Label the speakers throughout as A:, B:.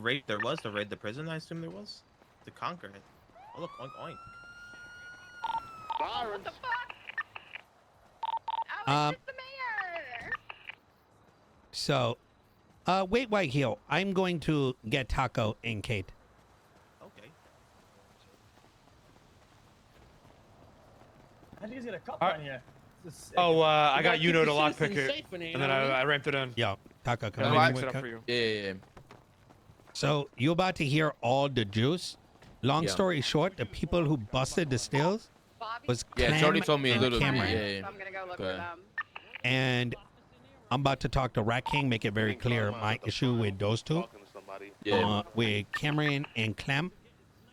A: raid there was to raid the prison. I assume there was to conquer it. Oh look, oink oink.
B: What the fuck? Oh, it's the mayor.
C: So, wait, White Heel. I'm going to get Taco and Kate.
A: Okay.
D: How do you get a cup
E: Alright.
D: on here?
E: Oh, I got
F: keep
E: Uno
F: the
E: to lock
F: citizens
E: pick it,
F: safe in here,
E: and
F: you
E: then
F: know what I mean?
E: I ramped it in.
C: Yo, Taco, come
E: Yeah,
C: on.
E: I'll
C: You
E: set
C: wanna
E: up
C: co-
E: for you.
G: Yeah.
C: So, you're about to hear all the juice. Long
G: Yeah.
C: story short, the people who busted the stills
B: Bobby.
C: was
G: Yeah,
C: Klem
G: Jody told me a
C: and
G: little bit.
C: Cameron.
G: Yeah.
B: So I'm gonna go look
G: Okay.
B: for them.
C: And I'm about to talk to Rat King, make it very clear my issue with those two.
G: Yeah.
C: With Cameron and Klem.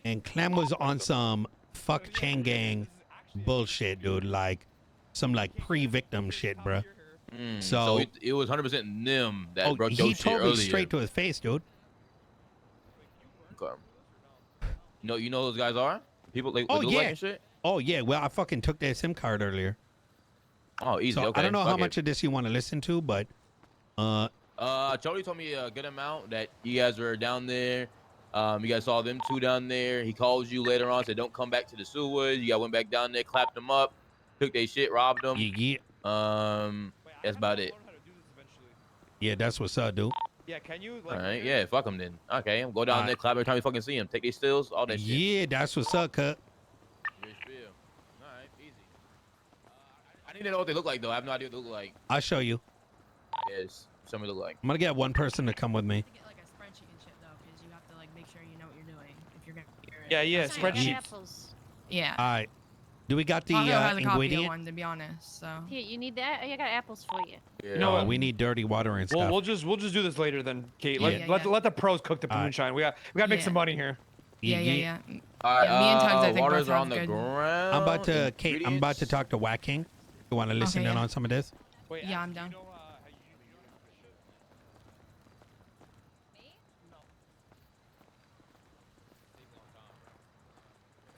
C: And Klem was on some fuck Chang gang bullshit, dude. Like, some like pre-victim shit, bruh.
G: So it was 100% them that
C: Oh,
G: broke your
C: he
G: shit
C: told me
G: earlier.
C: straight to his face, dude.
G: Okay. You know who those guys are? People like,
C: Oh,
G: look
C: yeah.
G: like and shit?
C: Oh, yeah. Well, I fucking took their SIM card earlier.
G: Oh, easy.
C: So
G: Okay.
C: I don't know how
G: fuck
C: much
G: it.
C: of this you want to listen to, but
G: Jody told me a good amount that you guys were down there. You guys saw them two down there. He calls you later on, said don't come back to the sewers. You guys went back down there, clapped them up, took their shit, robbed them.
C: yeah,
G: That's about it.
C: yeah, that's what's up, dude.
E: Yeah, can you?
G: All right, yeah, fuck them then. Okay, go down there, clap every time you fucking see them. Take their stills, all that shit.
C: Yeah, that's what's up, cut.
G: Rich Bill. All right, easy. I need to know what they look like though. I have no idea what they look like.
C: I'll show you.
G: Yes, some of them look like.
C: I'm gonna get one person to come with me.
H: To get like a spreadsheet and shit though, because you have to like make sure you know what you're doing if you're gonna.
E: Yeah, spreadsheet.
I: Apples.
H: Yeah.
C: All right. Do we got the
H: Taco has a copy of
C: ingredient?
H: one, to be honest. So.
I: Here, you need that? I got apples for you.
G: Yeah.
E: You know what?
C: We need dirty water and stuff.
E: We'll just do this later then, Kate.
H: Yeah,
E: Let
H: yeah.
E: let the pros cook the
C: All right.
E: moonshine. We got to make
H: Yeah.
E: some money here.
H: Yeah.
G: All right,
H: Yeah, me and Tuggz, I think,
G: waters
H: both
G: are
H: have
G: on the
H: good-
G: ground.
C: I'm about to, Kate. I'm about to
G: Ingredients?
C: talk to Whack King. You want to listen
H: Okay,
C: in
H: yeah.
C: on some of this?
E: Wait,
H: Yeah, I'm down.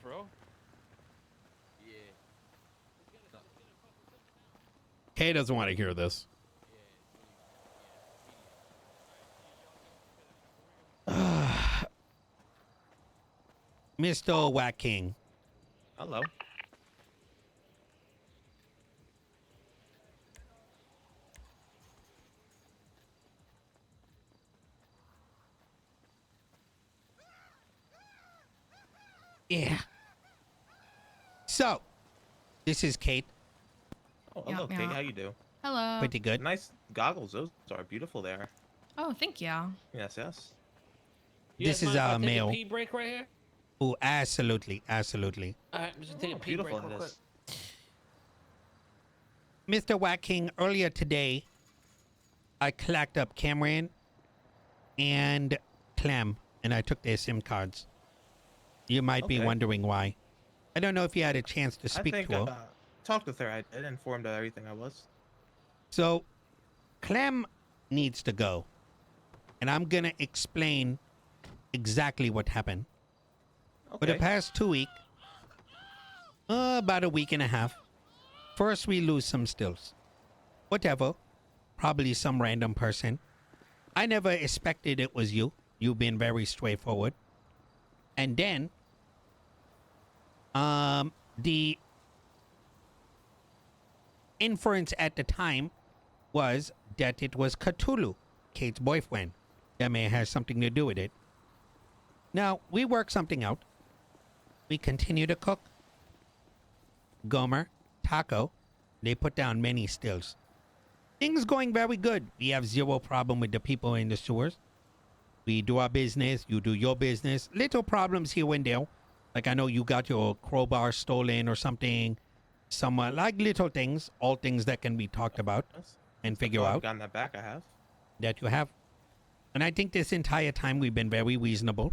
E: Bro?
G: Yeah.
C: Kay doesn't want to hear this. Mr. Whack King.
A: Hello.
C: Yeah. So, this is Kate.
A: Oh,
H: Yeah,
A: hello, Kate.
H: yeah.
A: How you do?
H: Hello.
C: Pretty good.
A: Nice goggles. Those are beautiful. There.
H: Oh, thank you.
A: Yes, yes.
C: This
F: You
C: is
F: guys mind if I take
C: male.
F: a pee break right here.
C: Oh, absolutely, absolutely.
F: All right, just take a
A: Oh,
F: pee break
A: beautiful
F: real
A: it
F: quick.
A: is.
C: Mr. Whack King, earlier today, I clacked up Cameron and Klem, and I took their SIM cards. You might be
A: Okay.
C: wondering why. I don't know if you had a chance to
A: I
C: speak
A: think
C: to her.
A: talked with her. I did informed her everything I was.
C: So, Klem needs to go. And I'm going to explain exactly what happened. For the
A: Okay.
C: past 2 weeks, about a week and a half, first we lose some stills. Whatever. Probably some random person. I never expected it was you. You've been very straightforward. And then, the inference at the time was that it was Cthulhu, Kate's boyfriend. That may have something to do with it. Now, we work something out. We continue to cook. Gomer, Taco, they put down many stills. Things going very good. We have zero problem with the people in the sewers. We do our business, you do your business. Little problems here and there. Like I know you got your crowbar stolen or something. Somewhat like little things, all things that can be talked about and figure
A: I've
C: out
A: gotten that back. I have.
C: that you have. And I think this entire time we've been very reasonable.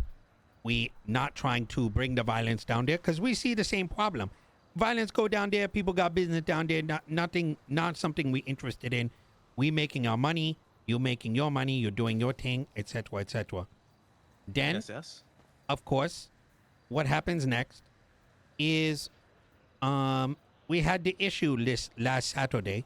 C: We not trying to bring the violence down there because we see the same problem. Violence go down there. People got business down there. Not something we interested in. We making our money. You making your money. You're doing your thing, etc., etc. Then,
A: Yes, yes.
C: of course, what happens next is, we had the issue list last Saturday,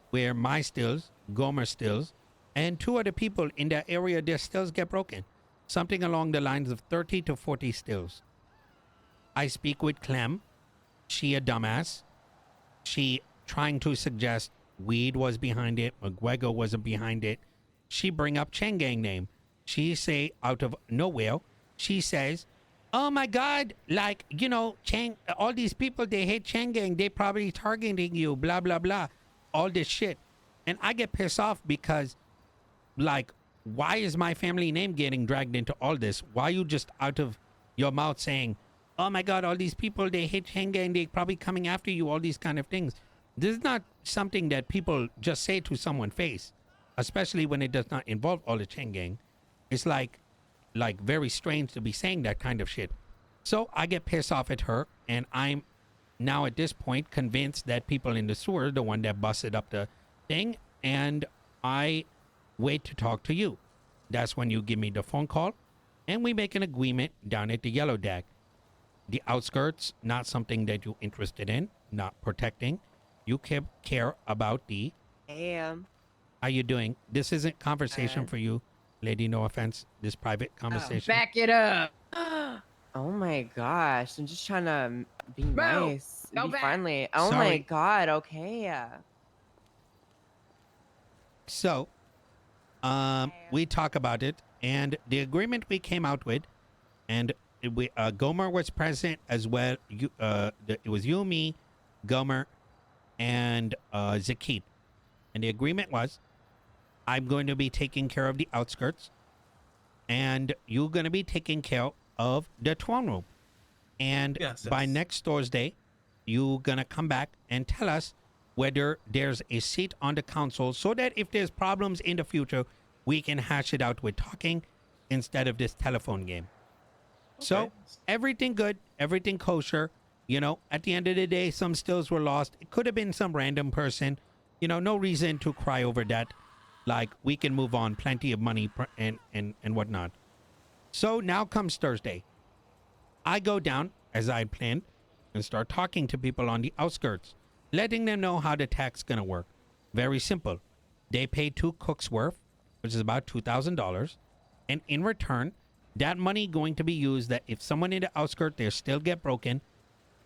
C: where my stills, Gomer stills, and two other people in that area, their stills get broken. something along the lines of 30 to 40 stills. I speak with Klem. She a dumbass. She trying to suggest weed was behind it. McGuego wasn't behind it. She bring up Chang Gang name. She say out of nowhere, she says, oh my God, like, you know, Chang, all these people, they hate Chang Gang. They probably targeting you, blah, blah, blah. All this shit. And I get pissed off because, like, why is my family name getting dragged into all this? Why you just out of your mouth saying, oh my God, all these people, they hate Chang Gang. They probably coming after you, all these kind of things. This is not something that people just say to someone's face, especially when it does not involve all the Chang Gang. It's like very strange to be saying that kind of shit. So I get pissed off at her, and I'm now at this point convinced that people in the sewer, the one that busted up the thing, and I wait to talk to you. That's when you give me the phone call, and we make an agreement down at the Yellow Dag. The outskirts, not something that you're interested in, not protecting. You care about the...
B: Damn.
C: How you doing? This isn't conversation for you, lady, no offense. This private conversation.
B: Back it up. Oh my gosh. I'm just trying to be nice.
H: Go
B: Be
H: back.
B: friendly. Oh my
C: Sorry.
B: God. Okay.
C: So, we talk about it, and the agreement we came out with, and we Gomer was present as well. It was you, me, Gomer, and Zakit. And the agreement was, I'm going to be taking care of the outskirts, and you're going to be taking care of the throne room. And
A: Yes,
C: by
A: yes.
C: next Thursday, you're going to come back and tell us whether there's a seat on the council, so that if there's problems in the future, we can hash it out with talking instead of this telephone game. So
A: Okay.
C: everything good, everything kosher. You know, at the end of the day, some stills were lost. It could have been some random person. You know, no reason to cry over that. Like, we can move on. Plenty of money and whatnot. So now comes Thursday. I go down, as I planned, and start talking to people on the outskirts, letting them know how the tax going to work. Very simple. They pay 2 cooks worth, which is about $2,000. And in return, that money going to be used that if someone in the outskirts, they still get broken,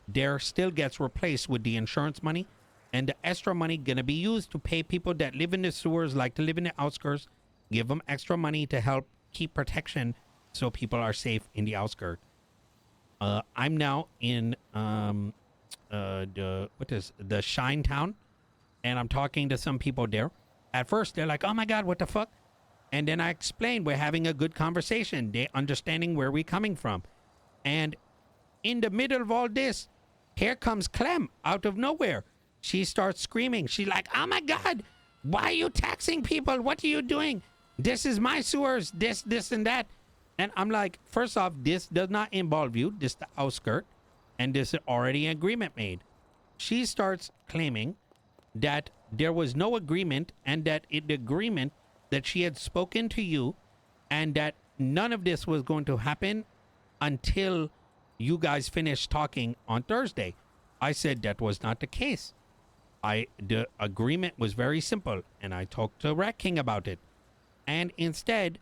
C: there still gets replaced with the insurance money, and the extra money gonna be used to pay people that live in the sewers, like to live in the outskirts, give them extra money to help keep protection so people are safe in the outskirts. I'm now in the Shine Town, and I'm talking to some people there. At first, they're like, "Oh my God, what the fuck?" And then I explain we're having a good conversation. They understanding where we're coming from, and in the middle of all this, here comes Klem out of nowhere. She starts screaming. She's like, oh my God, why are you taxing people? What are you doing? This is my sewers, this, and that. And I'm like, first off, this does not involve you. This is the outskirt. And this is already an agreement made. She starts claiming that there was no agreement, and that the agreement that she had spoken to you, and that none of this was going to happen until you guys finished talking on Thursday. I said that was not the case. The agreement was very simple, and I talked to Rat King about it. And instead,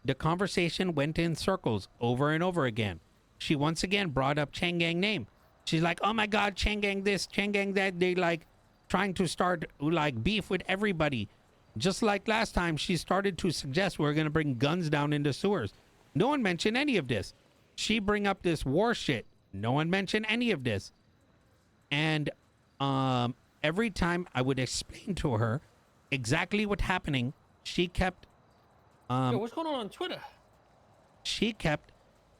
C: the conversation went in circles over and over again. She once again brought up Chang Gang name. She's like, oh my God, Chang Gang this, Chang Gang that. They like trying to start like beef with everybody. Just like last time, she started to suggest we're going to bring guns down into sewers. No one mentioned any of this. She bring up this war shit. No one mentioned any of this. And every time I would explain to her exactly what's happening, she kept
E: Yo, what's going on Twitter?
C: she kept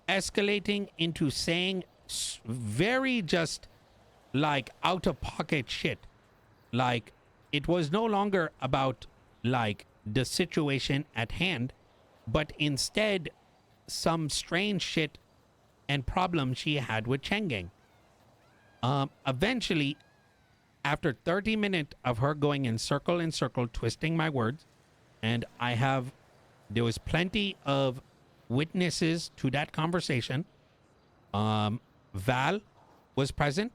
C: escalating into saying very just like out of pocket shit. Like, it was no longer about like the situation at hand, but instead some strange shit and problem she had with Chang Gang. Eventually, after 30 minutes of her going in circle, twisting my words, and there was plenty of witnesses to that conversation. Val was present.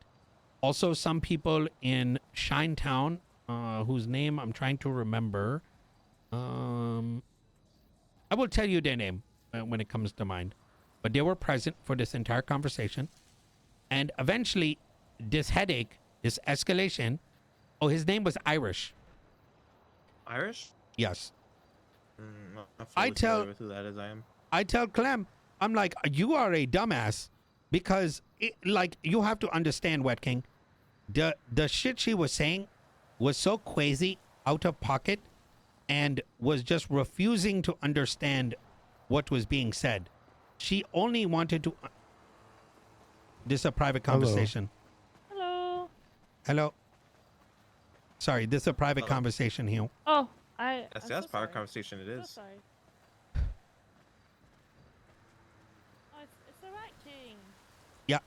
C: Also, some people in Shinetown, whose name I'm trying to remember. I will tell you their name. when it comes to mind. But they were present for this entire conversation. And eventually, this headache, this escalation, oh, his name was Irish.
A: Irish?
C: Yes.
A: Not
C: I
A: fully
C: tell-
A: familiar with who that is. I am.
C: I tell Klem, I'm like, you are a dumbass because, like, you have to understand, Wet King. The shit she was saying was so crazy, out of pocket, and was just refusing to understand what was being said. She only wanted to. This is a private
D: Hello.
C: conversation.
I: Hello.
C: Hello. Sorry, this is a private
A: Hello.
C: conversation here.
I: Oh,
A: That's
I: I'm so
A: part of
I: sorry.
A: conversation. It
I: So
A: is.
I: sorry. Oh, it's alright, King.
C: Yeah.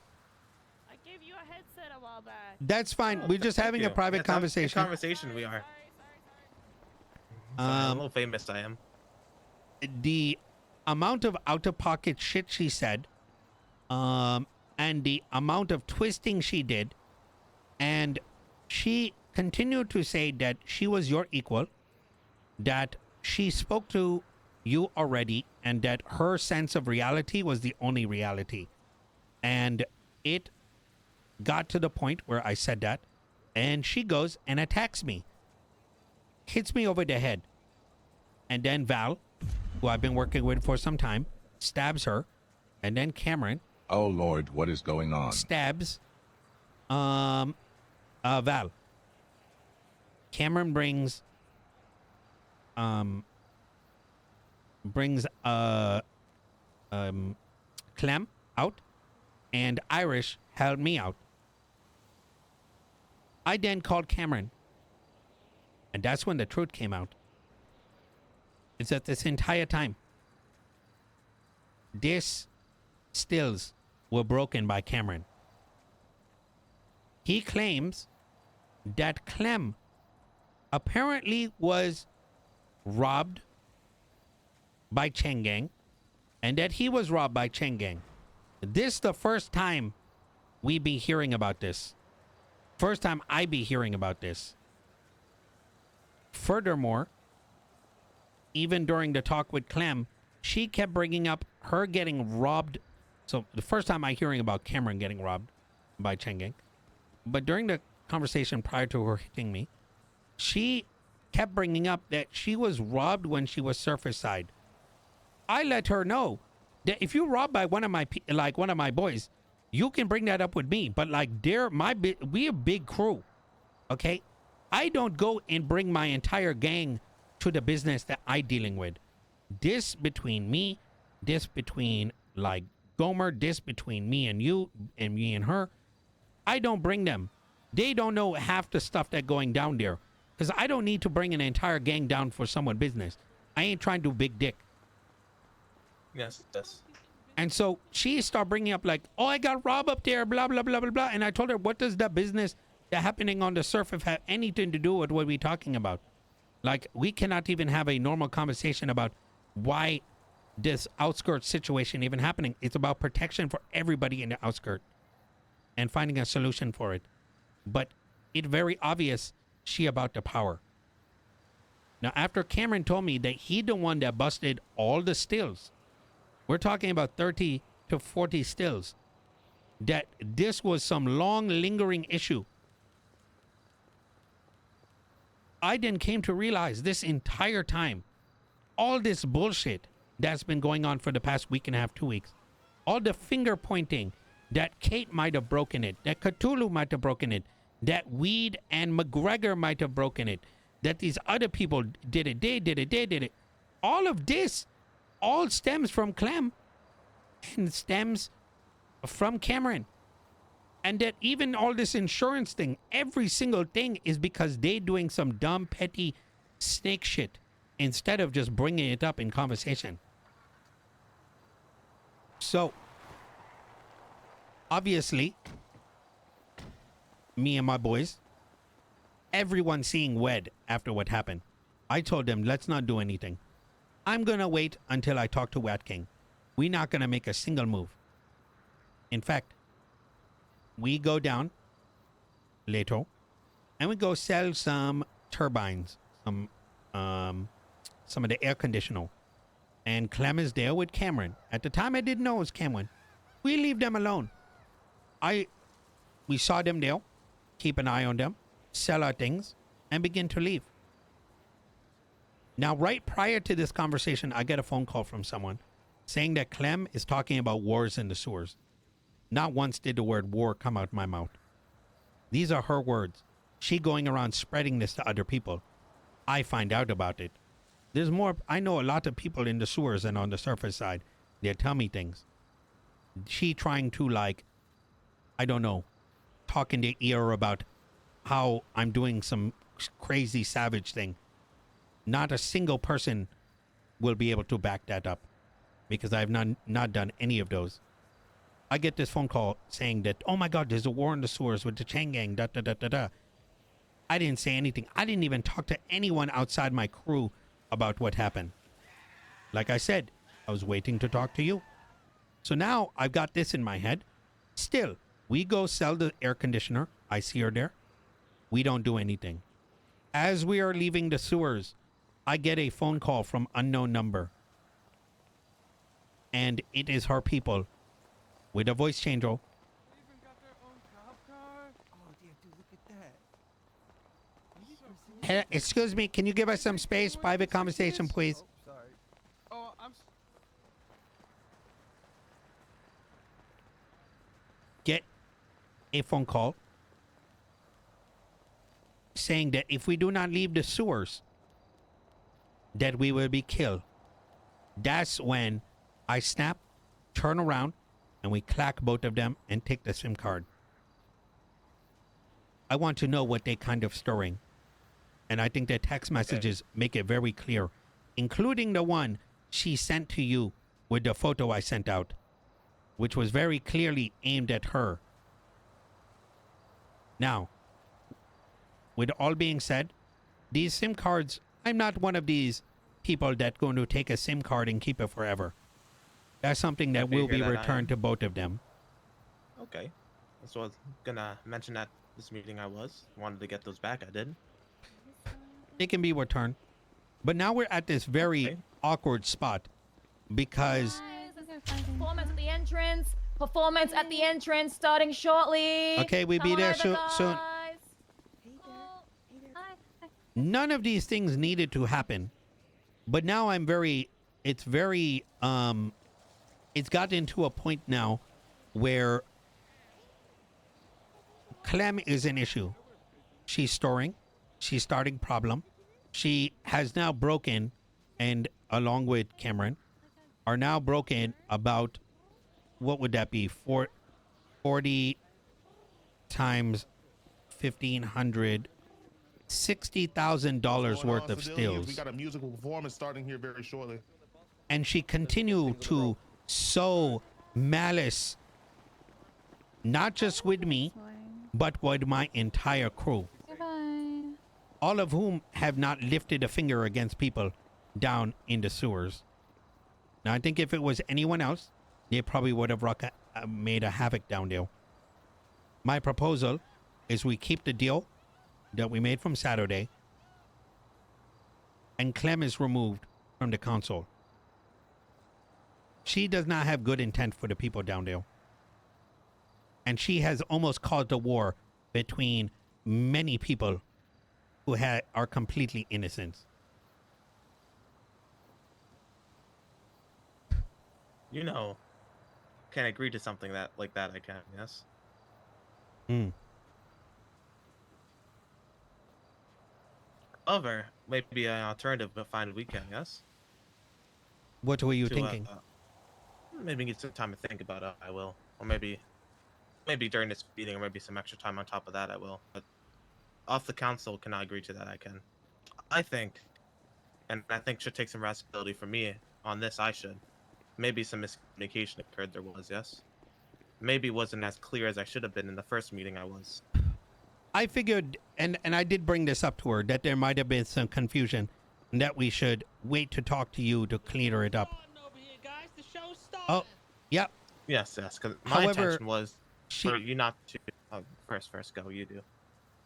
I: I gave you a headset a while back.
C: That's fine.
A: Oh,
C: We're just
A: thank
C: having a
A: you.
C: private
A: Yeah, it's a
C: conversation.
A: Conversation we are.
I: Sorry.
A: I'm a little famous. I am.
C: The amount of out-of-pocket shit she said, and the amount of twisting she did, and she continued to say that she was your equal, that she spoke to you already, and that her sense of reality was the only reality. And it got to the point where I said that, and she goes and attacks me, hits me over the head. And then Val, who I've been working with for some time, stabs her. And then Cameron
D: Oh Lord, what is going on?
C: stabs Val. Cameron brings Klem out, and Irish held me out. I then called Cameron, and that's when the truth came out. Is that this entire time, this stills were broken by Cameron. He claims that Klem apparently was robbed by Chang gang, and that he was robbed by Chang gang. This the first time we be hearing about this. First time I be hearing about this. Furthermore, even during the talk with Klem, she kept bringing up her getting robbed. So the first time I hearing about Cameron getting robbed by Chang gang, but during the conversation prior to her hitting me, she kept bringing up that she was robbed when she was surface side. I let her know that if you robbed by one of my boys, you can bring that up with me. But like we a big crew, okay? I don't go and bring my entire gang to the business that I dealing with. This between me, this between like Gomer, this between me and you and me and her. I don't bring them. They don't know half the stuff that going down there. Because I don't need to bring an entire gang down for someone business. I ain't trying to do big dick.
A: Yes. Yes.
C: And so she started bringing up like, oh, I got robbed up there, blah, blah, blah, blah, blah. And I told her, what does that business that happening on the surface have anything to do with what we're talking about? Like, we cannot even have a normal conversation about why this outskirts situation even happening. It's about protection for everybody in the outskirt and finding a solution for it. But it's very obvious she about the power. Now, after Cameron told me that he the one that busted all the stills, we're talking about 30 to 40 stills, that this was some long lingering issue. I then came to realize this entire time, all this bullshit that's been going on for the past week and a half, 2 weeks, all the finger pointing that Kate might have broken it, that Cthulhu might have broken it, that Weed and McGregor might have broken it, that these other people did it, they did it. All of this all stems from Klem and stems from Cameron. And that even all this insurance thing, every single thing is because they doing some dumb, petty snake shit instead of just bringing it up in conversation. So, obviously, me and my boys, everyone seeing Wed after what happened. I told them, let's not do anything. I'm going to wait until I talk to Wat King. We're not going to make a single move. In fact, we go down later and we go sell some turbines, some of the air conditioner. And Klem is there with Cameron. At the time, I didn't know it was Cameron. We leave them alone. We saw them there, keep an eye on them, sell our things, and begin to leave. Now, right prior to this conversation, I get a phone call from someone saying that Klem is talking about wars in the sewers. Not once did the word war come out my mouth. These are her words. She going around spreading this to other people. I find out about it. There's more. I know a lot of people in the sewers and on the surface side. They tell me things. She trying to, like, I don't know, talk in their ear about how I'm doing some crazy savage thing. Not a single person will be able to back that up because I've not done any of those. I get this phone call saying that, oh my God, there's a war in the sewers with the Chang gang, da da da da da. I didn't say anything. I didn't even talk to anyone outside my crew about what happened. Like I said, I was waiting to talk to you. So now I've got this in my head. Still, we go sell the air conditioner. I see her there. We don't do anything. As we are leaving the sewers, I get a phone call from unknown number. And it is her people with a voice change.
F: They even got their own cop car. Oh, damn, dude, look at that.
C: Hey, excuse me, can you give us some space? Private conversation, please.
F: Oh, sorry. Oh,
C: Get a phone call saying that if we do not leave the sewers, that we will be killed. That's when I snap, turn around, and we clack both of them and take the SIM card. I want to know what they kind of stirring. And I think their text messages make it very clear, including the one she sent to you with the photo I sent out, which was very clearly aimed at her. Now, with all being said, these SIM cards, I'm not one of these people that going to take a SIM card and keep it forever. That's something that will be returned to both of them.
A: Okay. That's what I was gonna mention at this meeting. I wanted to get those back. I did.
C: They can be returned. But now we're at this very awkward spot because...
J: Performance at the entrance. Performance at the entrance starting shortly.
C: Okay, we be there soon. None of these things needed to happen. But now it's gotten to a point now where Klem is an issue. She's storing. She's starting problem. She has now broken, and along with Cameron, are now broken about, what would that be? 40 times 1,500, $60,000 worth of stills.
K: We got a musical performance starting here very shortly.
C: And she continued to sow malice, not just with me, but with my entire crew. All of whom have not lifted a finger against people down in the sewers. Now, I think if it was anyone else, they probably would have made a havoc down there. My proposal is we keep the deal that we made from Saturday, and Klem is removed from the council. She does not have good intent for the people down there. And she has almost caused a war between many people who are completely innocent.
A: You know, can agree to something like that. I can, yes. However, maybe an alternative, but find a weekend, yes.
C: What were you thinking?
A: Maybe get some time to think about it. I will, or maybe during this meeting, or maybe some extra time on top of that. I will. But off the council cannot agree to that. I can. I think should take some responsibility for me on this. I should. Maybe some miscommunication occurred. There was, yes. Maybe wasn't as clear as I should have been in the first meeting. I was.
C: I figured, and I did bring this up to her, that there might have been some confusion, and that we should wait to talk to you to clear it up. Oh, yeah.
A: Yes, because my intention was for you not to. First, go. You do.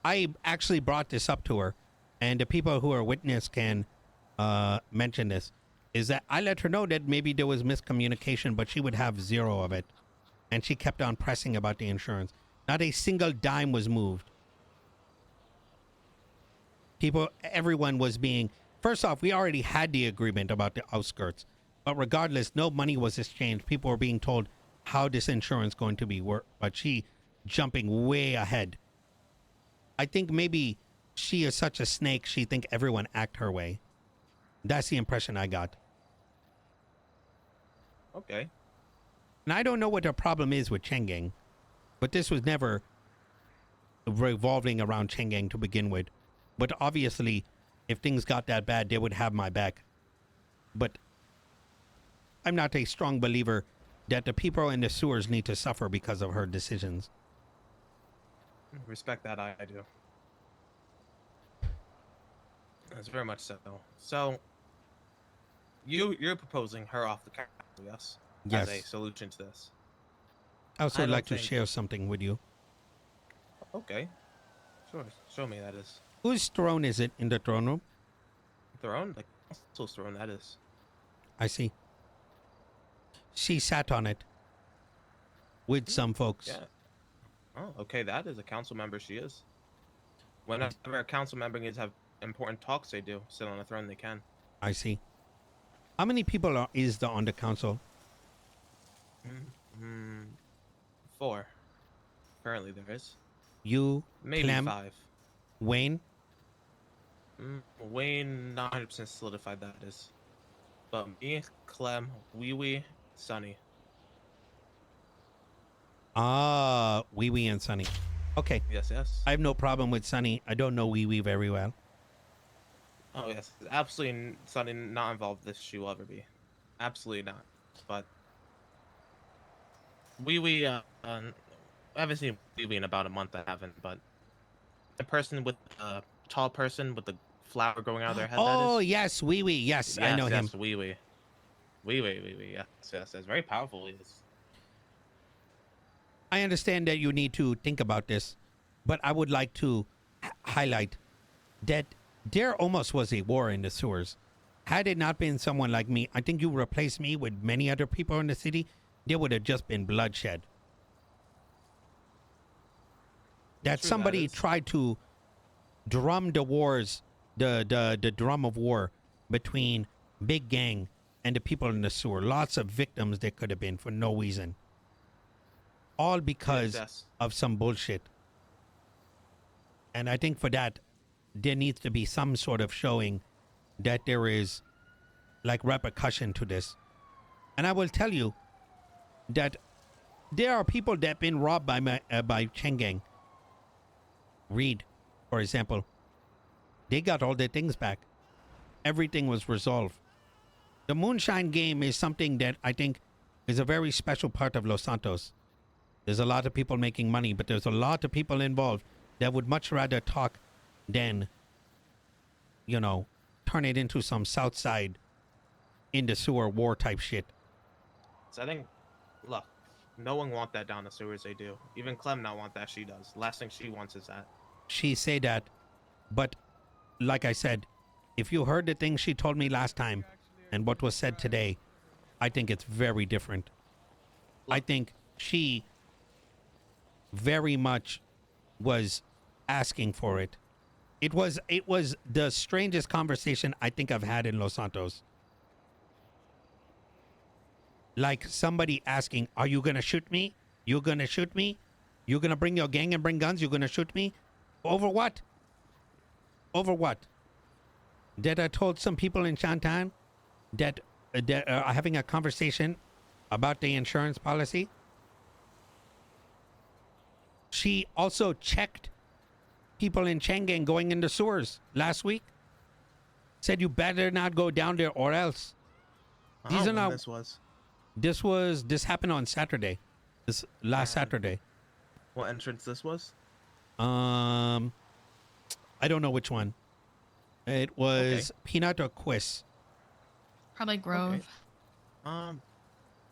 C: I actually brought this up to her, and the people who are witness can mention this. is that I let her know that maybe there was miscommunication, but she would have zero of it. And she kept on pressing about the insurance. Not a single dime was moved. Everyone was being, first off, we already had the agreement about the outskirts. But regardless, no money was exchanged. People were being told how this insurance going to be worked. But she jumping way ahead. I think maybe she is such a snake, she think everyone act her way. That's the impression I got.
A: Okay.
C: And I don't know what the problem is with Chang, but this was never revolving around Chang to begin with. But obviously, if things got that bad, they would have my back. But I'm not a strong believer that the people in the sewers need to suffer because of her decisions.
A: Respect that, I do. That's very much so. So, you're proposing her off the council, yes?
C: Yes.
A: As a solution to this.
C: I also
A: I
C: would
A: don't
C: like to
A: think-
C: share something with you.
A: Okay. Sure. Show me that is.
C: Whose throne is it in the throne room?
A: Throne? The council's throne, that is.
C: I see. She sat on it with some folks.
A: Yeah. Oh, okay. That is a council member. She is. Whenever a council member needs to have important talks, they do sit on a throne. They can.
C: I see. How many people is there on the council?
A: 4. Apparently there is.
C: You,
A: Maybe
C: Klem,
A: 5.
C: Wayne.
A: Wayne, not 100% solidified that is. But me, Klem, Wee Wee, Sunny.
C: Ah, Wee Wee and Sunny. Okay.
A: Yes, yes.
C: I have no problem with Sunny. I don't know Wee Wee very well.
A: Oh, yes. Absolutely Sunny not involved this she will ever be. Absolutely not. But Wee Wee, I haven't seen Wee Wee in about a month, I haven't, but the person with the tall person with the flower growing out of their head,
C: Oh,
A: that is.
C: yes, Wee Wee. Yes, I know him.
A: Yes, Wee Wee. Wee Wee, yes, yes. It's very powerful. Yes.
C: I understand that you need to think about this, but I would like to highlight that there almost was a war in the sewers. Had it not been someone like me, I think you replaced me with many other people in the city, there would have just been bloodshed. That
A: True,
C: somebody
A: that is.
C: tried to drum the wars, the drum of war between Big Gang and the people in the sewer. Lots of victims there could have been for no reason. All because
A: Yes.
C: of some bullshit. And I think for that, there needs to be some sort of showing that there is like repercussion to this. And I will tell you that there are people that have been robbed by Chang. Reed, for example. They got all their things back. Everything was resolved. The moonshine game is something that I think is a very special part of Los Santos. There's a lot of people making money, but there's a lot of people involved that would much rather talk than, you know, turn it into some South Side in the sewer war type shit.
A: So I think, look, no one want that down the sewers. They do. Even Clem not want that. She does. Last thing she wants is that.
C: She say that, but like I said, if you heard the things she told me last time and what was said today, I think it's very different. I think she very much was asking for it. It was the strangest conversation I think I've had in Los Santos. Like somebody asking, are you gonna shoot me? You gonna shoot me? You gonna bring your gang and bring guns? You gonna shoot me? Over what? Over what? That I told some people in Shantan that are having a conversation about the insurance policy. She also checked people in Chang going in the sewers last week. Said you better not go down there or else. These are not. This happened on Saturday. This last Saturday.
A: What entrance this was?
C: I don't know which one. It was Peanut or Quiz.
H: Probably Grove.
A: Okay.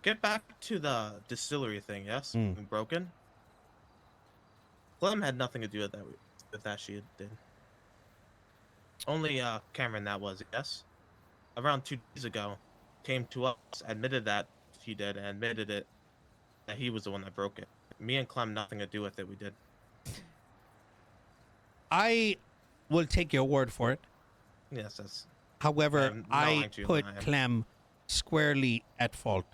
A: Get back to the distillery thing. Yes, broken. Clem had nothing to do with that. With that, she did. Only Cameron that was. Yes. Around 2 days ago, came to us, admitted that he did, and admitted it that he was the one that broke it. Me and Klem nothing to do with it. We did.
C: I will take your word for it.
A: Yes, that's.
C: However,
A: I'm not
C: I
A: lying to you,
C: put
A: I am.
C: Klem squarely at fault.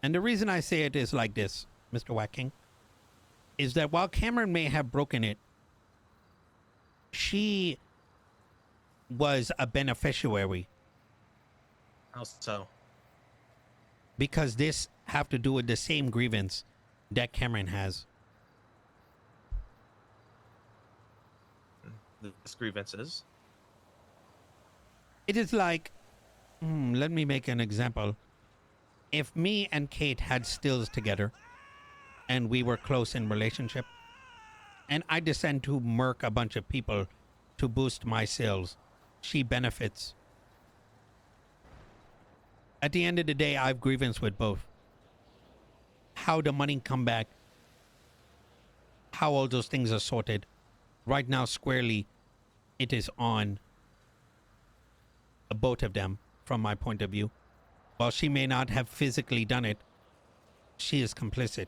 C: And the reason I say it is like this, Mr. Wacking, is that while Cameron may have broken it, she was a beneficiary
A: How so?
C: because this have to do with the same grievance that Cameron has.
A: This grievances.
C: It is like, let me make an example. If me and Kate had stills together and we were close in relationship and I decide to murk a bunch of people to boost my sales, she benefits. At the end of the day, I have grievance with both. How the money come back, how all those things are sorted. Right now, squarely, it is on both of them from my point of view. While she may not have physically done it, she is complicit.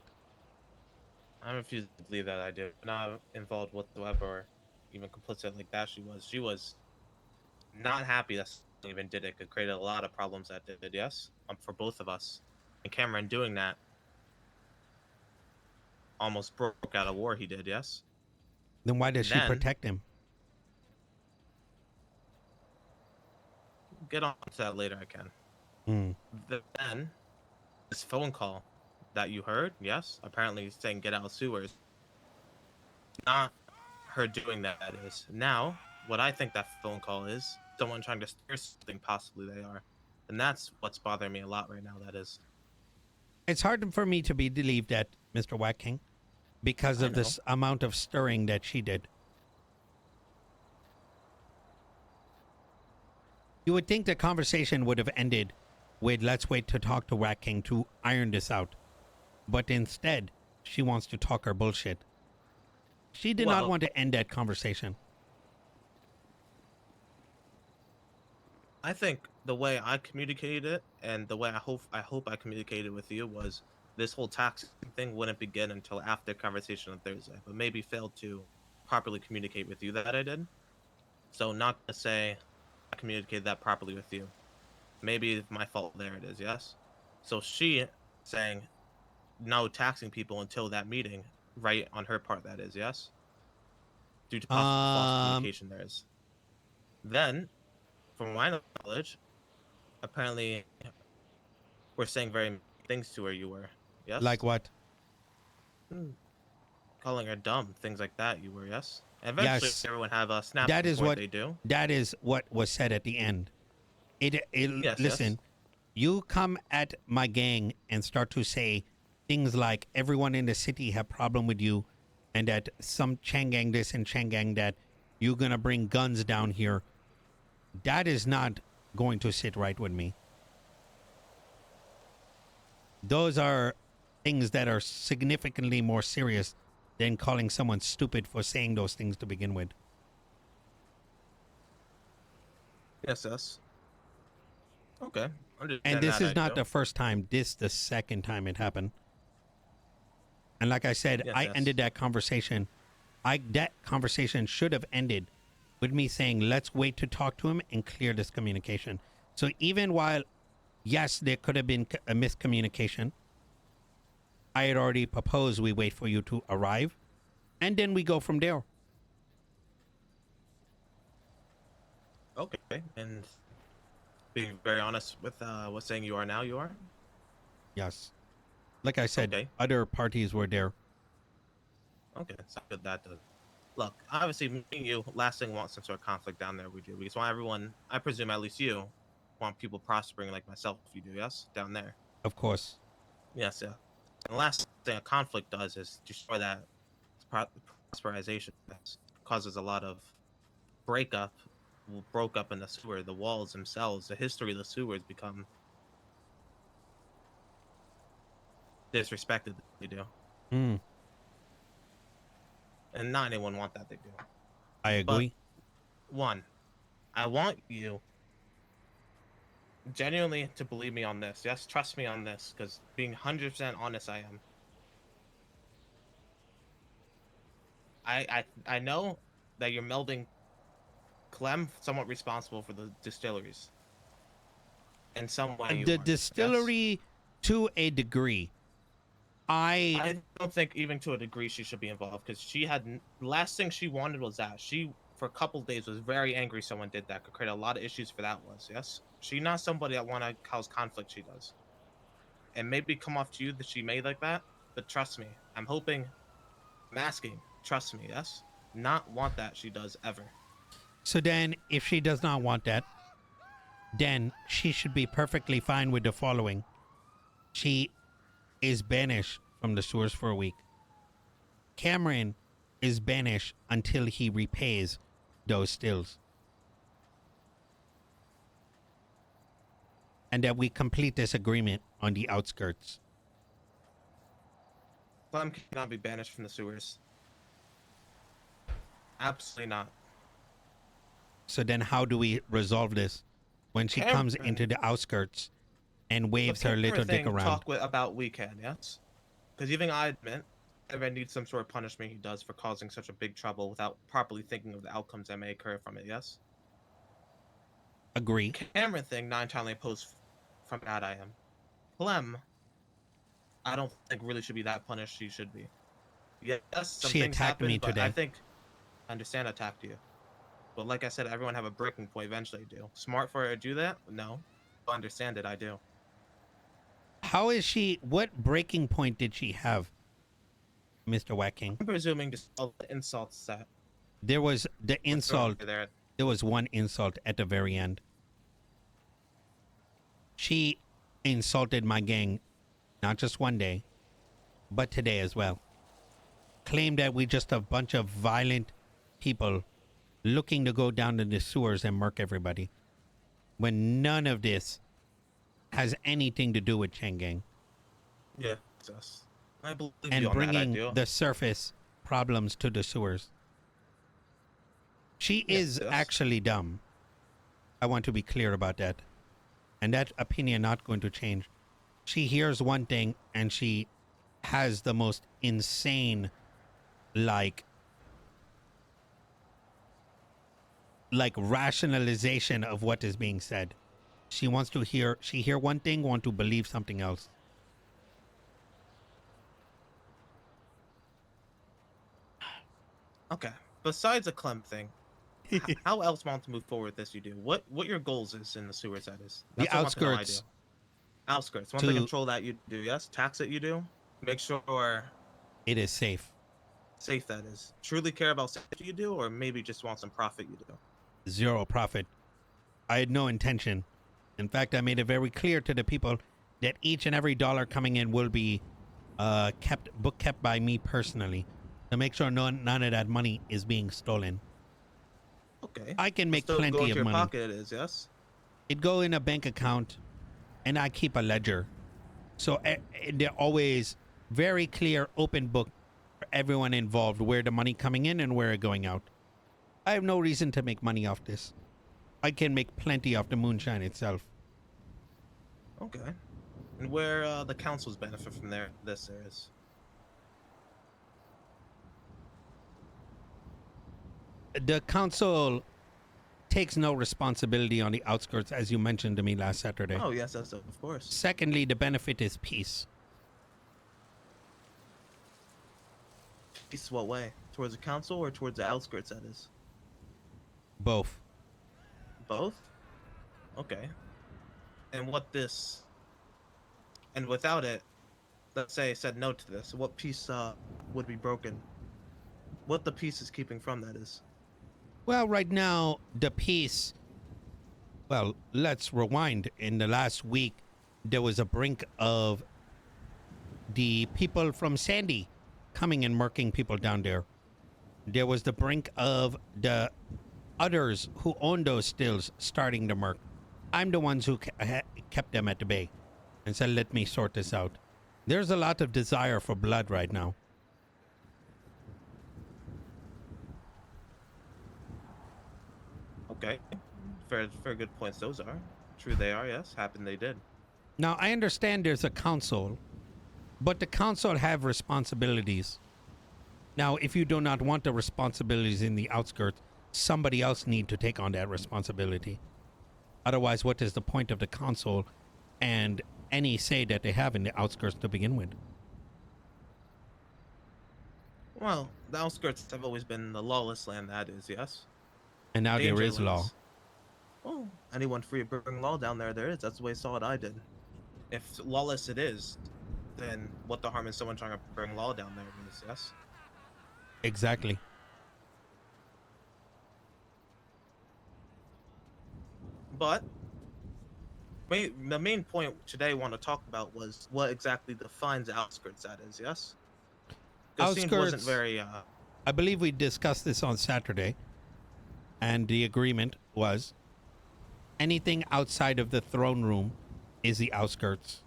A: I refuse to believe that I did. Not involved whatsoever, or even complicit like that. She was not happy that someone even did it. It created a lot of problems that did. Yes, for both of us. And Cameron doing that almost broke out a war. He did. Yes.
C: Then why does she
A: Then-
C: protect him?
A: Get on to that later. I can.
C: Hmm.
A: Then this phone call that you heard, yes, apparently saying get out of sewers. Not her doing that, that is. Now, what I think that phone call is, someone trying to steer something, possibly they are. And that's what's bothering me a lot right now, that is.
C: It's hard for me to believe that, Mr. Wacking, because
A: I
C: of this amount of stirring that she did. You would think the conversation would have ended with let's wait to talk to Rat King to iron this out. But instead, she wants to talk her bullshit. She did not
A: Well-
C: want to end that conversation.
A: I think the way I communicated it, and the way I hope I communicated with you, was this whole tax thing wouldn't begin until after conversation on Thursday, but maybe failed to properly communicate with you that I did. So not to say I communicated that properly with you. Maybe it's my fault. There it is. Yes. So she saying no taxing people until that meeting, right on her part. That is yes. Due to possible false communication, there is. Then, from my knowledge, apparently we're saying very many things to her. You were yes.
C: Like what?
A: Calling her dumb, things like that. You were yes. And eventually,
C: Yes.
A: everyone have a snap.
C: That is
A: before
C: what
A: they do.
C: That is what was said at the end.
A: Yes,
C: listen,
A: yes.
C: you come at my gang and start to say things like everyone in the city have problem with you, and that some Chang gang this and Chang gang that, you're gonna bring guns down here. That is not going to sit right with me. Those are things that are significantly more serious than calling someone stupid for saying those things to begin with.
A: Yes, yes. Okay.
C: And this is not the first time. This the second time it happened. And like I said,
A: Yes,
C: I
A: yes.
C: ended that conversation. That conversation should have ended with me saying, let's wait to talk to him and clear this communication. So even while, yes, there could have been a miscommunication, I had already proposed we wait for you to arrive, and then we go from there.
A: Okay. And being very honest with what saying you are now, you are?
C: Yes. Like I said,
A: Okay.
C: other parties were there.
A: Okay, so good that does. Look, obviously, me and you, last thing want some sort of conflict down there. We do because why everyone, I presume at least you, want people prospering like myself. You do, yes, down there.
C: Of course.
A: Yes, yeah. And the last thing a conflict does is destroy that prosperization. That causes a lot of breakup. Broke up in the sewer. The walls themselves, the history of the sewers become disrespected. They do,
C: Hmm.
A: and not anyone want that. They do.
C: I agree.
A: One, I want you genuinely to believe me on this. Yes, trust me on this, because being 100% honest, I am. I know that you're melding Klem somewhat responsible for the distilleries. In some way, you
C: The
A: are. Yes?
C: distillery, to a degree.
A: I don't think even to a degree she should be involved, because she had last thing she wanted was that she for a couple of days was very angry someone did that, could create a lot of issues for that. Was yes, she not somebody that want to cause conflict. She does, and maybe come off to you that she made like that. But trust me, I'm hoping, masking. Trust me, yes, not want that she does ever.
C: So then, if she does not want that, then she should be perfectly fine with the following. She is banished from the sewers for a week. Cameron is banished until he repays those stills. And that we complete this agreement on the outskirts.
A: Clem cannot be banished from the sewers. Absolutely not.
C: So then how do we resolve this when she comes into the outskirts and waves her little dick around?
A: Talk about we can, yes? Because even I admit, everyone needs some sort of punishment he does for causing such a big trouble without properly thinking of the outcomes that may occur from it, yes?
C: Agree.
A: Cameron thing, 9 times opposed from that I am. Clem, I don't think really should be that punished. She should be. Yes, some
C: she
A: things
C: attacked
A: happen,
C: me
A: but
C: today.
A: I think I understand attacked you. But like I said, everyone have a breaking point eventually. Do smart for her to do that? No. Understand it, I do.
C: How is she? What breaking point did she have, Mr. Wacking?
A: I'm presuming just all the insults that
C: There was the insult.
A: there.
C: There was one insult at the very end. She insulted my gang, not just one day, but today as well. Claimed that we just a bunch of violent people looking to go down in the sewers and murk everybody, when none of this has anything to do with Chang gang.
A: Yeah, it's us. I believe
C: And
A: you on
C: bringing
A: that, I do.
C: the surface problems to the sewers. She is
A: yes.
C: actually dumb. I want to be clear about that. And that opinion not going to change. She hears one thing and she has the most insane like rationalization of what is being said. She hear one thing, want to believe something else.
A: Okay. Besides the Clem thing, how else want to move forward with this you do? What your goals is in the sewers, that is?
C: The
A: That's what
C: outskirts.
A: Outskirts. Want to control that you do, yes? Tax it you do? Make sure
C: it is safe.
A: Safe, that is. Truly care about safety you do, or maybe just want some profit you do?
C: Zero profit. I had no intention. In fact, I made it very clear to the people that each and every dollar coming in will be kept by me personally, to make sure none of that money is being stolen.
A: Okay.
C: I can make
A: Still
C: plenty
A: go
C: of
A: into your
C: money.
A: pocket, it is, yes?
C: It go in a bank account, and I keep a ledger. So they're always very clear, open book for everyone involved, where the money coming in and where it going out. I have no reason to make money off this. I can make plenty off the moonshine itself.
A: Okay. And where the councils benefit from this there is?
C: The council takes no responsibility on the outskirts, as you mentioned to me last Saturday.
A: Oh, yes, of course.
C: Secondly, the benefit is peace.
A: Peace what way? Towards the council or towards the outskirts, that is?
C: Both.
A: Both? Okay. And what this... And without it, let's say said no to this, what piece would be broken? What the piece is keeping from, that is?
C: Well, right now, the peace... Well, let's rewind. In the last week, there was a brink of the people from Sandy coming and murking people down there. There was the brink of the others who own those stills starting to murk. I'm the ones who kept them at the bay and said, let me sort this out. There's a lot of desire for blood right now.
A: Okay. Very good points those are. True they are, yes. Happened they did.
C: Now, I understand there's a council, but the council have responsibilities. Now, if you do not want the responsibilities in the outskirts, somebody else need to take on that responsibility. Otherwise, what is the point of the council and any say that they have in the outskirts to begin with?
A: Well, the outskirts have always been the lawless land that is, yes.
C: And now there is law.
A: Dangerlands. Well, anyone free to bring law down there is. That's the way I saw it I did. If lawless it is, then what the harm is someone trying to bring law down there is, yes?
C: Exactly.
A: But the main point today I want to talk about was what exactly defines outskirts that is, yes? Because Scene wasn't
C: Outskirts,
A: very
C: I believe we discussed this on Saturday, and the agreement was anything outside of the throne room is the outskirts,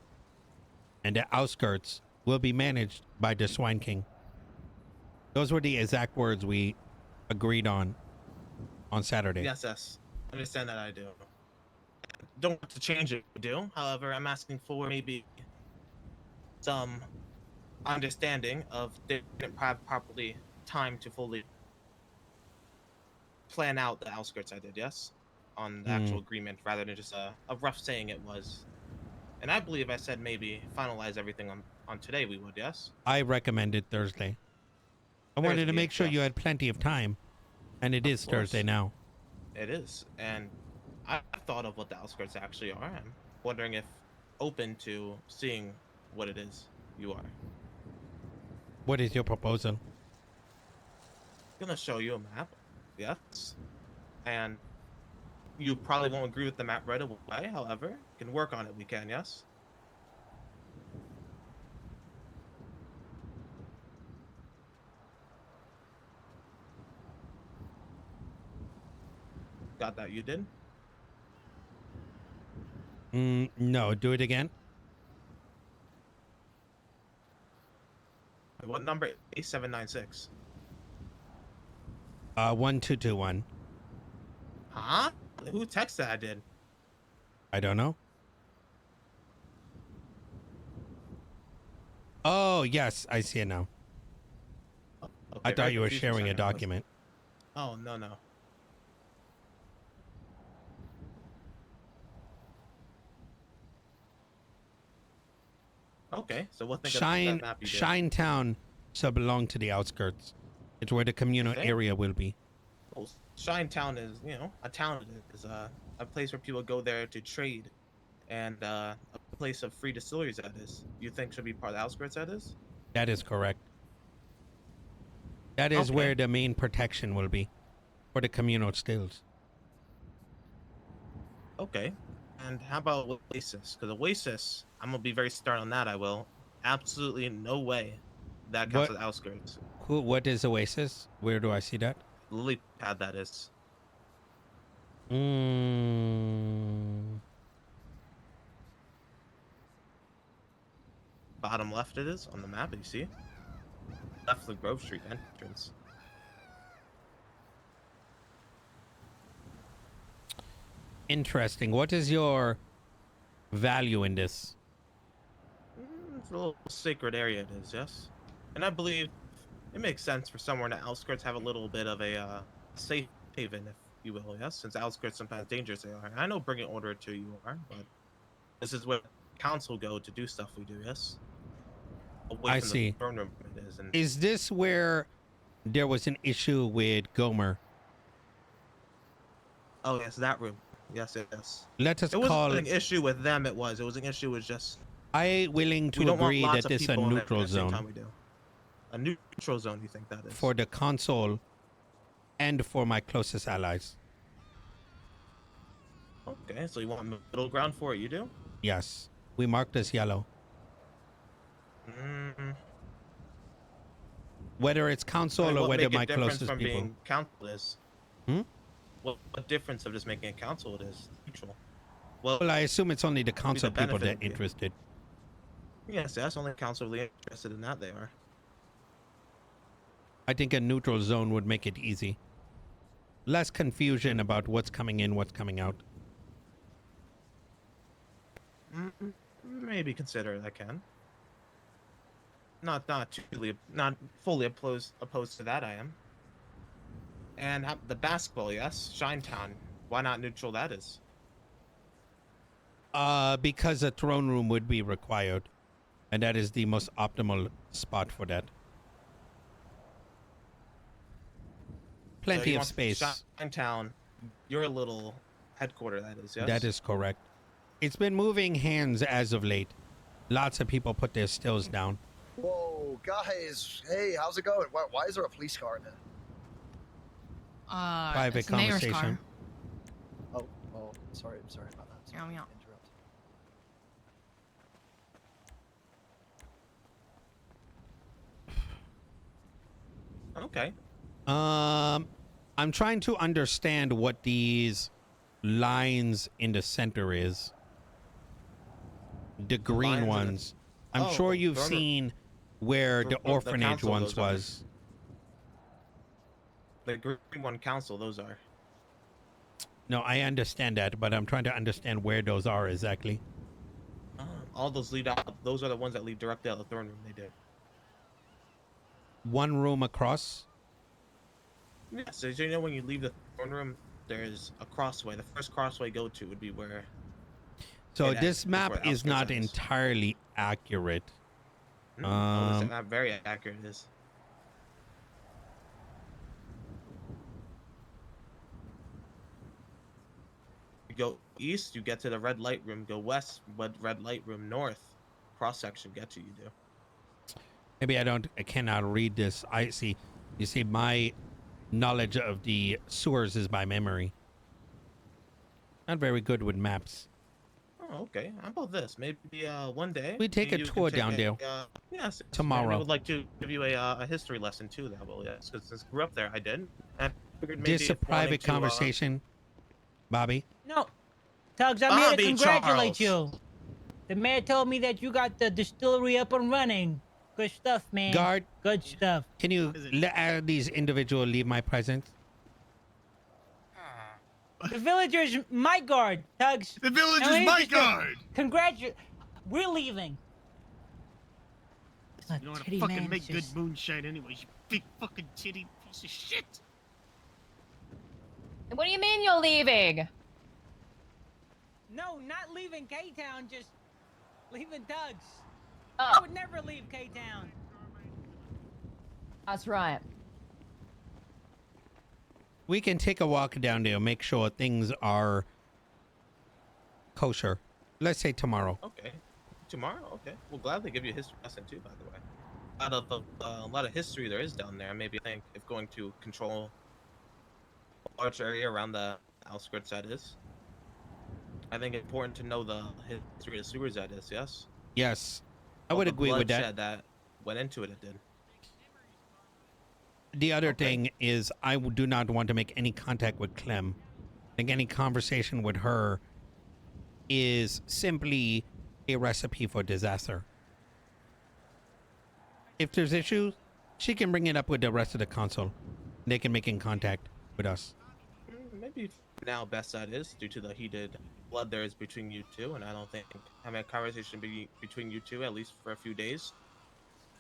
C: and the outskirts will be managed by the Swine King. Those were the exact words we agreed on Saturday.
A: Yes, yes. I understand that I do. Don't want to change it, I do. However, I'm asking for maybe some understanding of they didn't have properly time to fully plan out the outskirts I did, yes? On the actual agreement rather than just a rough saying it was. And I believe I said maybe finalize everything on today we would, yes?
C: I recommended Thursday. I wanted to
A: Thursday,
C: make sure you
A: yes.
C: had plenty of time, and it is
A: course.
C: Thursday now.
A: It is. And I thought of what the outskirts actually are. I'm wondering if open to seeing what it is you are.
C: What is your proposal?
A: Gonna show you a map, yes. And you probably won't agree with the map right away, however, can work on it, we can, yes? Got that, you did?
C: No, do it again.
A: What number? A796.
C: 1221.
A: Huh? Who texted I did?
C: I don't know. Oh, yes, I see it now.
A: Okay,
C: I thought
A: very
C: you were
A: confused for
C: sharing a
A: second. I was-
C: document.
A: Oh, no. Okay, so what think of that map you did?
C: Shinetown shall belong to the outskirts. It's where the communal
A: Okay.
C: area will be.
A: Well, Shinetown is, a town is a place where people go there to trade, and a place of free distilleries that is. You think should be part of the outskirts that is?
C: That is correct. That is
A: Okay.
C: where the main protection will be for the communal stills.
A: Okay. And how about Oasis? Because Oasis, I'm gonna be very stern on that. I will. Absolutely no way that counts
C: What-
A: as outskirts.
C: What is Oasis? Where do I see that?
A: Lily pad that is. Bottom left it is on the map. You see, left the Grove Street entrance.
C: Interesting. What is your value in this?
A: It's a little sacred area. It is, yes. And I believe it makes sense for somewhere in the outskirts have a little bit of a safe haven, if you will, yes. Since outskirts sometimes dangerous they are. And I know bringing order to you are, but this is where council go to do stuff we do, yes. Away
C: I
A: from
C: see.
A: The throne room it is, and
C: Is this where there was an issue with Gomer?
A: oh yes, that room. Yes, yes.
C: Let us
A: It wasn't
C: call
A: an issue with them. It was an issue with just
C: I willing
A: we
C: to
A: don't want
C: agree
A: lots
C: that
A: of
C: this is a
A: people in there
C: neutral
A: at the same
C: zone
A: time we do. A neutral zone, you think that is?
C: for the console and for my closest allies.
A: Okay, so you want middle ground for it? You do?
C: Yes, we marked as yellow.
A: Mm,
C: Whether it's console
A: like,
C: or
A: what
C: whether
A: make it
C: my
A: different
C: closest
A: from
C: people.
A: being council is?
C: Hmm?
A: What difference of just making a council it is neutral? Well,
C: Well, I assume it's only the council people
A: benefit
C: that
A: of you.
C: interested.
A: yes, that's only council really interested in that. They are.
C: I think a neutral zone would make it easy. Less confusion about what's coming in, what's coming out.
A: Maybe consider it. I can. Not fully opposed to that. I am. And the basketball, yes, Shinetown. Why not neutral? That is.
C: Because a throne room would be required, and that is the most optimal spot for that. Plenty of space.
A: Shinetown, your little headquarter. That is. Yes.
C: That is correct. It's been moving hands as of late. Lots of people put their stills down.
L: Whoa, guys! Hey, how's it going? Why is there a police car in there?
C: Private
H: it's the mayor's
C: conversation.
H: car.
L: Oh, sorry about that. Sorry
H: Yeah.
L: to interrupt.
A: Okay.
C: I'm trying to understand what these lines in the center is. The green ones. I'm sure you've seen where the orphanage
A: council,
C: once
A: those are.
C: was.
A: The green one council. Those are.
C: No, I understand that, but I'm trying to understand where those are exactly.
A: All those lead out. Those are the ones that lead directly out of the throne room. They did.
C: One room across.
A: Yeah, so you know when you leave the throne room, there's a crossway. The first crossway go to would be where.
C: So
A: it
C: this
A: ends,
C: map
A: before
C: is not
A: outskirts ends.
C: entirely accurate.
A: No, it's not very accurate. It is. You go east, you get to the red light room. Go west, red light room north. Cross section get to you do.
C: Maybe I cannot read this. I see. You see, my knowledge of the sewers is by memory. Not very good with maps.
A: Oh, okay. How about this? Maybe one day
C: We take a
A: you
C: tour
A: can
C: down there.
A: Yes.
C: Tomorrow.
A: I would like to give you a history lesson too. That will, yes, because since I grew up there, I did. And I figured maybe
C: This is a
A: if wanting
C: private
A: to,
C: conversation, Bobby.
E: No, Tuggz, I'm here to
A: Bobby
E: congratulate
A: Charles.
E: you. The mayor told me that you got the distillery up and running. Good stuff, man.
C: Guard,
E: Good stuff.
C: can you let these individuals leave my presence?
E: The villagers, my guard, Tuggz.
F: The village is my guard!
E: We're leaving.
F: You know how to fucking make good moonshine anyways, you big fucking titty piece of shit!
J: What do you mean you're leaving?
E: No, not leaving K-Town, just leaving Tuggz.
J: Oh.
E: I would never leave K-Town.
J: That's right.
C: We can take a walk down there, make sure things are kosher. Let's say tomorrow.
A: Okay. Tomorrow? Okay. We'll gladly give you a history lesson too, by the way. A lot of history there is down there. Maybe I think if going to control a large area around the outskirts, that is. I think it's important to know the history of the sewers, that is, yes?
C: Yes, I
A: All
C: would
A: the
C: agree with that.
A: bloodshed that went into it, it did.
C: The other thing is I do not want to make any contact with Klem. I think any conversation with her is simply a recipe for disaster. If there's issues, she can bring it up with the rest of the council. They can make in contact with us.
A: Maybe for now best that is due to the heated blood there is between you two, and I don't think having a conversation between you two, at least for a few days,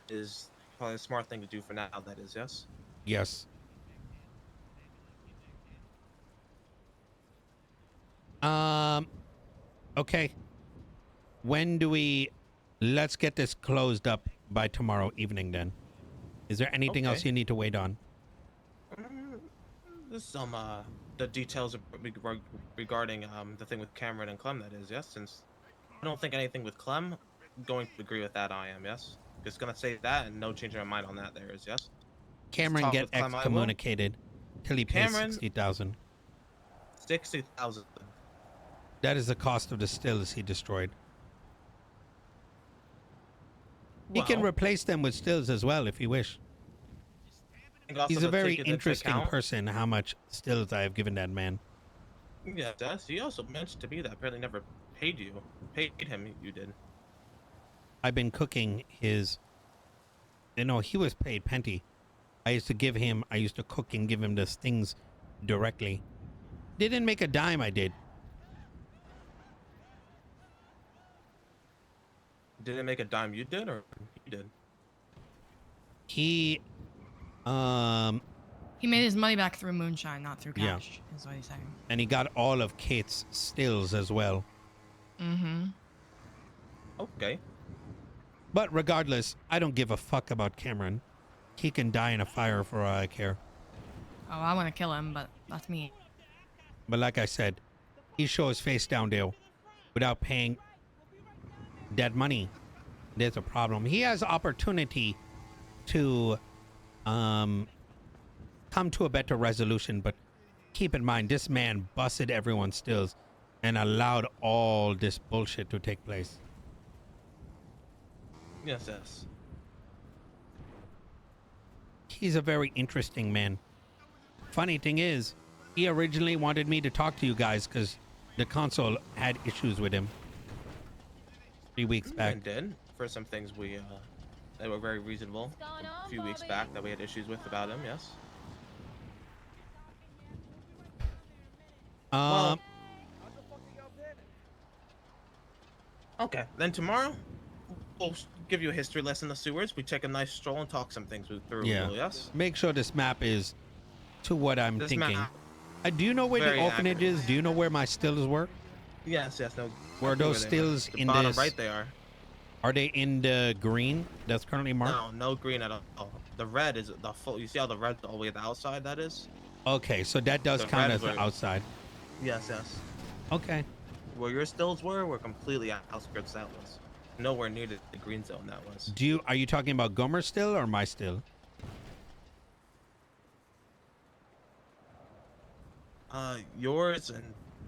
A: is probably a smart thing to do for now, that is, yes?
C: Yes. Okay. When do we... Let's get this closed up by tomorrow evening then. Is there anything else you need to wait on?
A: There's some, the details regarding, the thing with Cameron and Klem, that is, yes? Since I don't think anything with Klem, I'm going to agree with that, I am, yes? Just gonna say that and no change in my mind on that there is, yes?
C: Cameron
A: talk
C: get
A: with Klem, I will.
C: excommunicated till he pays
A: Cameron-
C: 60,000.
A: 60,000.
C: That is the cost of the stills he destroyed. He can
A: Well,
C: replace them with stills as well if you wish.
A: I think also
C: He's a
A: to
C: very
A: take it into
C: interesting
A: account-
C: person, how much stills I have given that man.
A: Yeah, Des, he also mentioned to me that apparently never paid you. Paid him, you did.
C: I've been cooking his... You know, he was paid plenty. I used to cook and give him the things directly. Didn't make a dime, I did.
A: didn't make a dime. You did, or you did?
C: He,
H: He made his money back through moonshine, not through
C: Yeah.
H: cash. Is what he's saying.
C: and he got all of Kate's stills as well.
H: Mm-hmm.
A: Okay.
C: But regardless, I don't give a fuck about Cameron. He can die in a fire for all I care.
H: Oh, I want to kill him, but that's me.
C: But like I said, he shows his face down there without paying that money. There's a problem. He has opportunity to come to a better resolution, but keep in mind, this man busted everyone's stills and allowed all this bullshit to take place.
A: Yes, yes.
C: He's a very interesting man. Funny thing is, he originally wanted me to talk to you guys because the console had issues with him 3 weeks back.
A: And did for some things we that were very reasonable a few weeks back that we had issues with about him. Yes. Well, okay, then tomorrow we'll give you a history lesson in the sewers. We take a nice stroll and talk some things through.
C: Yeah.
A: Yes.
C: Make sure this map is to what I'm
A: This
C: thinking.
A: map-
C: Do you know where the
A: very
C: orphanage
A: accurate.
C: is? Do you know where my stills were?
A: Yes. Yes. No.
C: Were
A: exactly
C: those
A: where they were.
C: stills
A: The
C: in
A: bottom
C: this?
A: right? They are.
C: Are they in the green that's currently marked?
A: No, no green at all. The red is the full. You see how the red all the way to the outside that is?
C: Okay, so that does
A: The
C: count
A: red
C: as
A: is
C: the
A: where-
C: outside.
A: Yes. Yes.
C: Okay.
A: Where your stills were completely outskirts. That was nowhere near the green zone. That was.
C: Are you talking about Gomer's still or my still?
A: Yours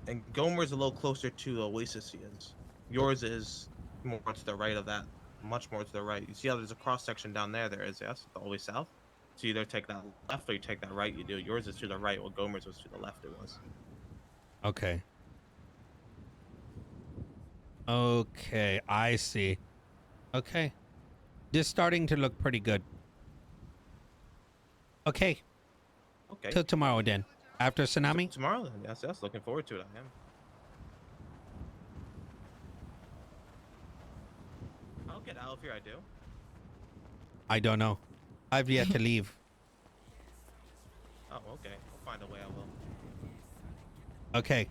A: and Gomer's a little closer to Oasis is. Yours is more to the right of that, much more to the right. You see how there's a cross section down there? There is, yes, all the way south. So you either take that left or you take that right. You do. Yours is to the right, while Gomer's was to the left. It was.
C: Okay. Okay, I see. Okay. This starting to look pretty good. Okay.
A: Okay.
C: Till tomorrow then. After Tsunami?
A: Tomorrow then, yes, yes. Looking forward to it. I am. I'll get out of here. I do.
C: I don't know. I've yet to leave.
A: Oh, okay. I'll find a way. I will.
C: Okay.